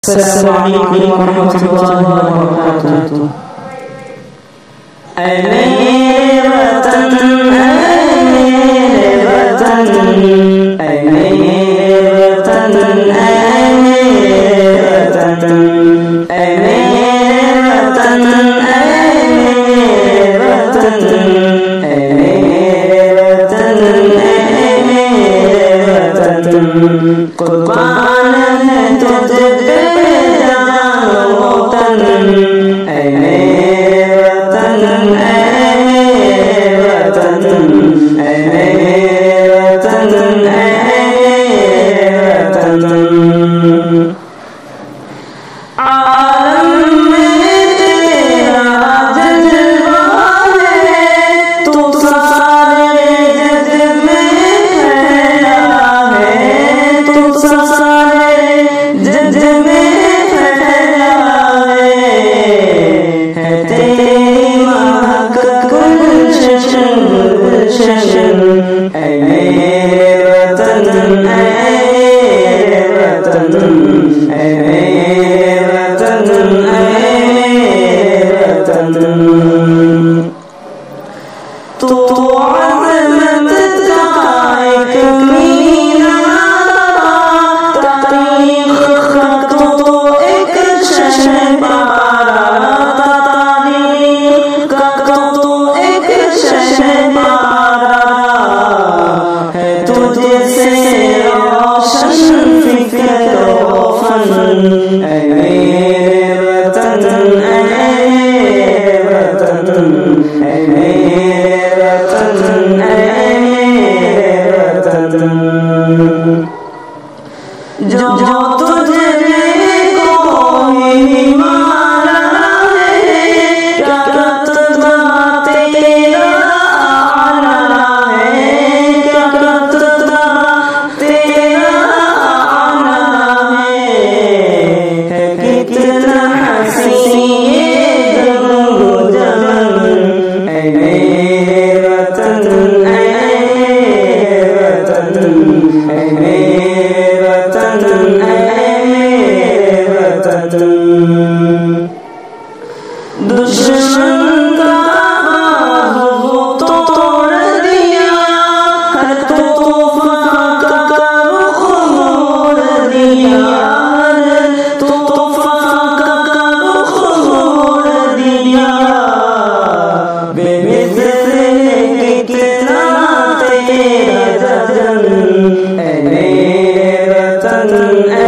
अस्सलामुअलैकुम वरहमतुल्लाहि वबरकातुहू। ऐ मेरे वतन, ऐ मेरे वतन, ऐ मेरे वतन, ऐ मेरे वतन, ऐ मेरे वतन, ऐ मेरे वतन, ऐ मेरे वतन, ऐ मेरे वतन। कुर्बान है तुझ पे जान वतन, ऐ मेरे वतन, ऐ मेरे वतन, ऐ मेरे वतन, ऐ मेरे वतन। आलम में तेरा जज्बा है, तू सारे जग में फैला है, तू सारे जग में फैला है तेरी महक गुलशन गुलशन। ऐ मेरे वतन, ऐ मेरे वतन, ऐ मेरे वतन, ऐ मेरे वतन। तू अज़मत का एक मीनार, तारीख़ का तो एक शहबारा, तारीख़ का तो एक शहबारा है, तुझसे रोशन फ़िक्र व फ़न। ऐ मेरे वतन, ऐ मेरे वतन, ऐ मेरे वतन, ऐ मेरे वतन। जो तुझे कोई मारा है, क्या रतबा तेरा आला है, क्या रतबा तेरा आला है कितना हसीन ये रंग जमन। ऐ मेरे वतन, ऐ मेरे वतन, ऐ मेरे वतन, ऐ मेरे वतन। दुश्मन का बाजू तोड़ दिया, हर तूफ़ान का रुख मोड़ दिया, हर तूफ़ान का रुख मोड़ दिया। बेमिसाल कितना तेरा जज़्ब, ऐ मेरे वतन, ऐ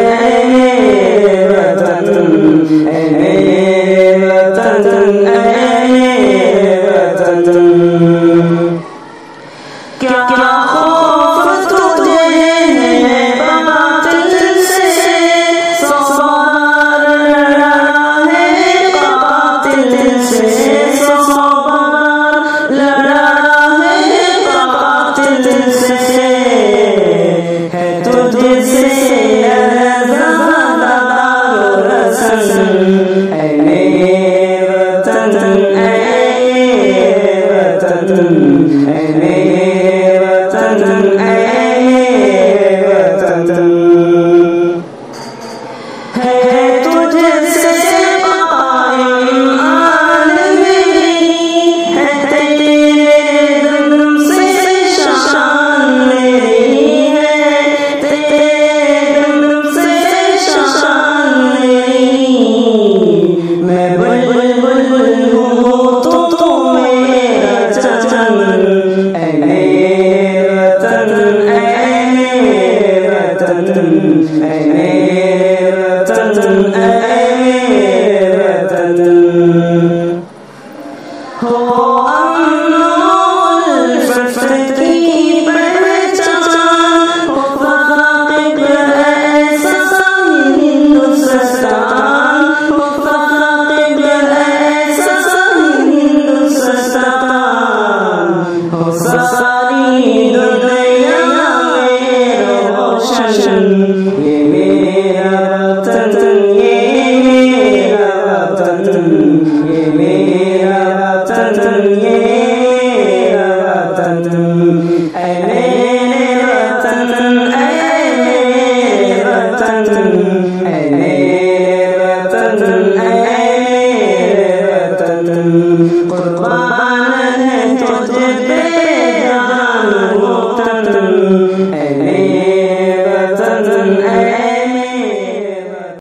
मेरे वतन, ऐ मेरे वतन, ऐ मेरे वतन। क्या खौफ तुझे है बातिल से, सौ बार लड़ा है कातिल से, सौ बार लड़ा है कातिल से, है तुझसे ज़्यादा रसन। ऐ मेरे वतन, ऐ मेरे वतन, ऐ मेरे वतन, ऐ मेरे वतन। है तुझसे कायम आलम मेरी, है तेरे दम से शान मेरी, है तेरे दम से शान मेरी। मैं बुलबुल हूँ तो मेरा चमन। ऐ मेरे वतन, ऐ मेरे वतन, ऐ मेरे वतन,